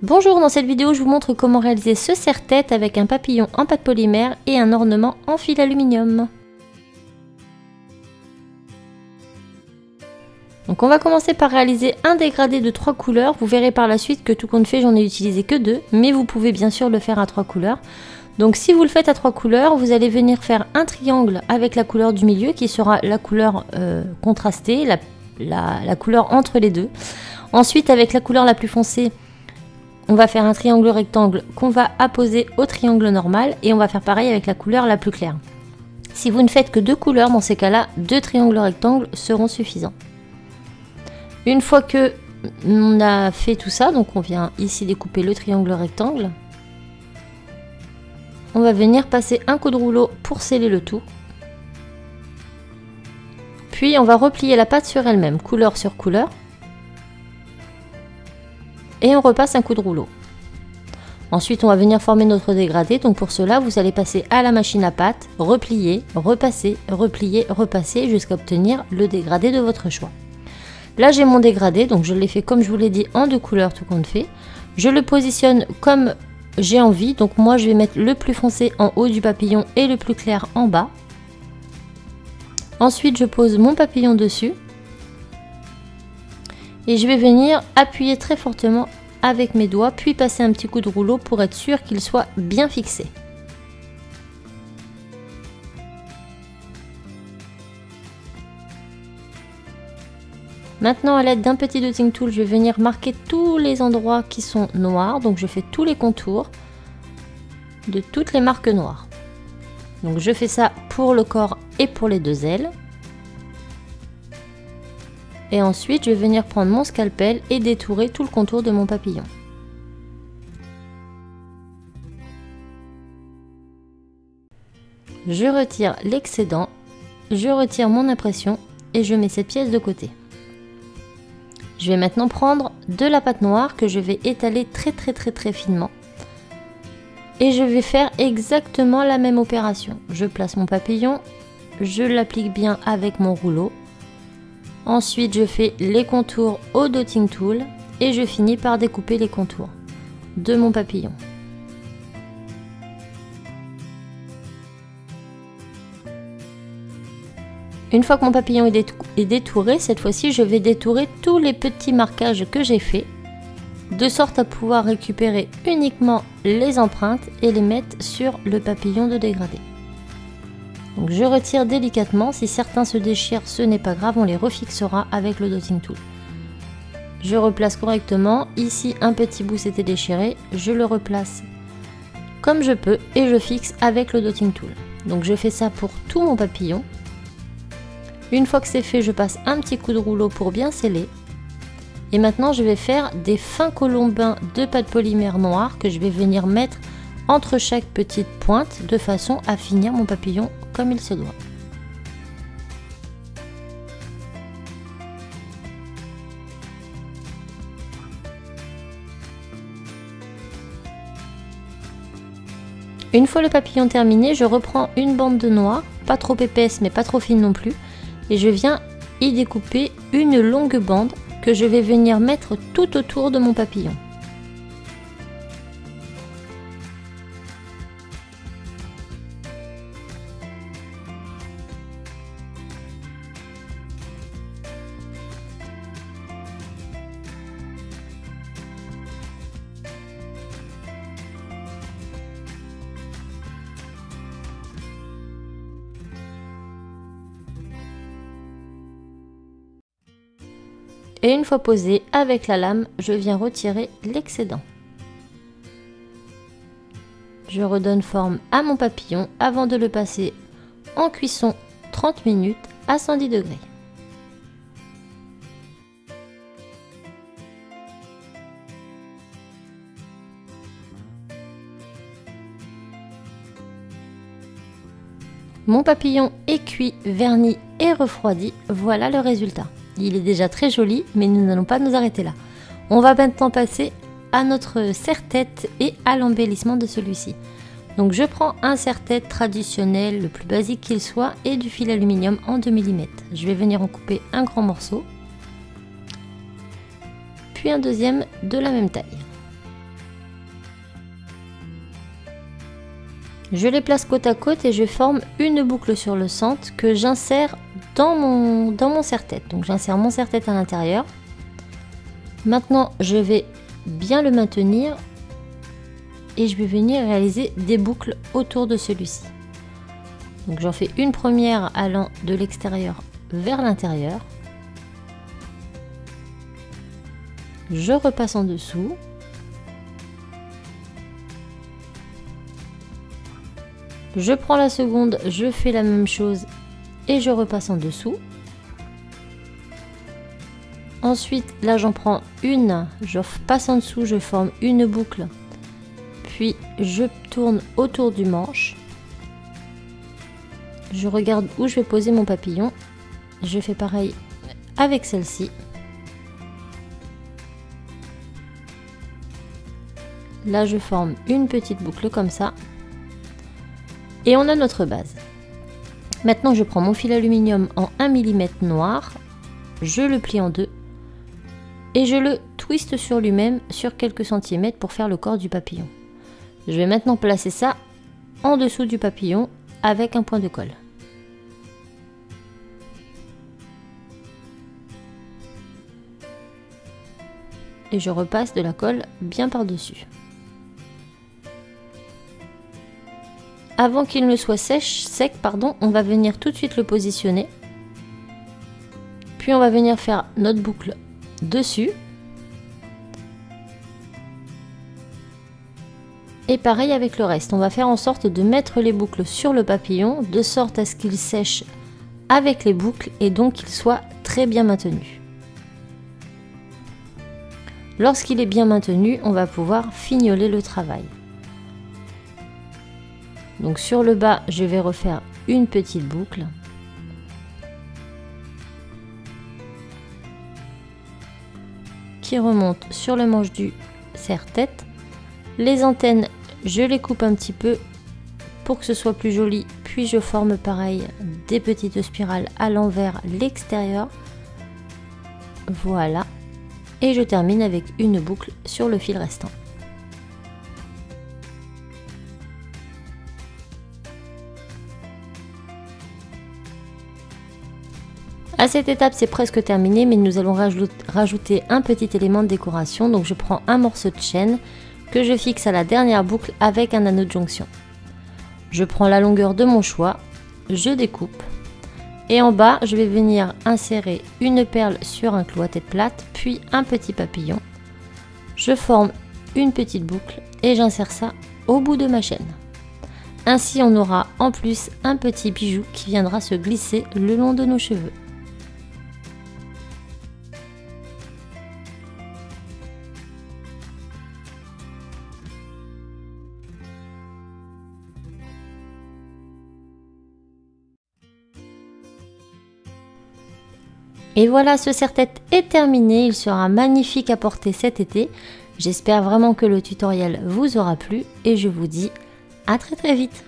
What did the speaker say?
Bonjour, dans cette vidéo je vous montre comment réaliser ce serre-tête avec un papillon en pâte polymère et un ornement en fil aluminium. Donc on va commencer par réaliser un dégradé de 3 couleurs. Vous verrez par la suite que tout compte fait j'en ai utilisé que 2, mais vous pouvez bien sûr le faire à 3 couleurs. Donc si vous le faites à 3 couleurs, vous allez venir faire un triangle avec la couleur du milieu qui sera la couleur contrastée, la couleur entre les deux. Ensuite avec la couleur la plus foncée, on va faire un triangle rectangle qu'on va apposer au triangle normal et on va faire pareil avec la couleur la plus claire. Si vous ne faites que 2 couleurs, dans ces cas-là, 2 triangles rectangles seront suffisants. Une fois que on a fait tout ça, donc on vient ici découper le triangle rectangle. On va venir passer un coup de rouleau pour sceller le tout. Puis on va replier la pâte sur elle-même, couleur sur couleur. Et on repasse un coup de rouleau. Ensuite on va venir former notre dégradé, donc pour cela vous allez passer à la machine à pâte, replier, repasser, replier, repasser jusqu'à obtenir le dégradé de votre choix. Là j'ai mon dégradé, donc je l'ai fait comme je vous l'ai dit en 2 couleurs tout compte fait. Je le positionne comme j'ai envie, donc moi je vais mettre le plus foncé en haut du papillon et le plus clair en bas. Ensuite je pose mon papillon dessus. Et je vais venir appuyer très fortement avec mes doigts, puis passer un petit coup de rouleau pour être sûr qu'il soit bien fixé. Maintenant à l'aide d'un petit dotting tool, je vais venir marquer tous les endroits qui sont noirs. Donc je fais tous les contours de toutes les marques noires. Donc je fais ça pour le corps et pour les 2 ailes. Et ensuite, je vais venir prendre mon scalpel et détourer tout le contour de mon papillon. Je retire l'excédent, je retire mon impression et je mets cette pièce de côté. Je vais maintenant prendre de la pâte noire que je vais étaler très finement. Et je vais faire exactement la même opération. Je place mon papillon, je l'applique bien avec mon rouleau. Ensuite, je fais les contours au dotting tool et je finis par découper les contours de mon papillon. Une fois que mon papillon est détouré, cette fois-ci, je vais détourer tous les petits marquages que j'ai faits, de sorte à pouvoir récupérer uniquement les empreintes et les mettre sur le papillon de dégradé. Donc je retire délicatement, si certains se déchirent, ce n'est pas grave, on les refixera avec le dotting tool. Je replace correctement, ici un petit bout s'était déchiré, je le replace comme je peux et je fixe avec le dotting tool. Donc je fais ça pour tout mon papillon. Une fois que c'est fait, je passe un petit coup de rouleau pour bien sceller. Et maintenant je vais faire des fins colombins de pâte polymère noire que je vais venir mettre entre chaque petite pointe de façon à finir mon papillon comme il se doit. Une fois le papillon terminé, je reprends une bande de noir, pas trop épaisse mais pas trop fine non plus, et je viens y découper une longue bande que je vais venir mettre tout autour de mon papillon. Et une fois posé avec la lame, je viens retirer l'excédent. Je redonne forme à mon papillon avant de le passer en cuisson 30 minutes à 110 degrés. Mon papillon est cuit, verni et refroidi, voilà le résultat. Il est déjà très joli, mais nous n'allons pas nous arrêter là. On va maintenant passer à notre serre-tête et à l'embellissement de celui-ci. Donc je prends un serre-tête traditionnel, le plus basique qu'il soit, et du fil aluminium en 2 mm. Je vais venir en couper un grand morceau, puis un deuxième de la même taille. Je les place côte à côte et je forme une boucle sur le centre que j'insère dans mon serre-tête. Donc j'insère mon serre-tête à l'intérieur. Maintenant, je vais bien le maintenir et je vais venir réaliser des boucles autour de celui-ci. Donc j'en fais une première allant de l'extérieur vers l'intérieur. Je repasse en dessous. Je prends la seconde, je fais la même chose et je repasse en dessous. Ensuite, là j'en prends une, je passe en dessous, je forme une boucle. Puis je tourne autour du manche. Je regarde où je vais poser mon papillon. Je fais pareil avec celle-ci. Là, je forme une petite boucle comme ça. Et on a notre base. Maintenant, je prends mon fil aluminium en 1 mm noir. Je le plie en deux. Et je le twiste sur lui-même sur quelques centimètres pour faire le corps du papillon. Je vais maintenant placer ça en dessous du papillon avec un point de colle. Et je repasse de la colle bien par-dessus. Avant qu'il ne soit sec, on va venir tout de suite le positionner. Puis on va venir faire notre boucle dessus. Et pareil avec le reste, on va faire en sorte de mettre les boucles sur le papillon de sorte à ce qu'il sèche avec les boucles et donc qu'il soit très bien maintenu. Lorsqu'il est bien maintenu, on va pouvoir fignoler le travail. Donc sur le bas, je vais refaire une petite boucle. Qui remonte sur le manche du serre-tête. Les antennes, je les coupe un petit peu pour que ce soit plus joli. Puis je forme pareil des petites spirales à l'envers l'extérieur. Voilà. Et je termine avec une boucle sur le fil restant. À cette étape, c'est presque terminé, mais nous allons rajouter un petit élément de décoration. Donc je prends un morceau de chaîne que je fixe à la dernière boucle avec un anneau de jonction. Je prends la longueur de mon choix, je découpe et en bas, je vais venir insérer une perle sur un clou à tête plate, puis un petit papillon. Je forme une petite boucle et j'insère ça au bout de ma chaîne. Ainsi, on aura en plus un petit bijou qui viendra se glisser le long de nos cheveux. Et voilà, ce serre-tête est terminé, il sera magnifique à porter cet été. J'espère vraiment que le tutoriel vous aura plu et je vous dis à très vite.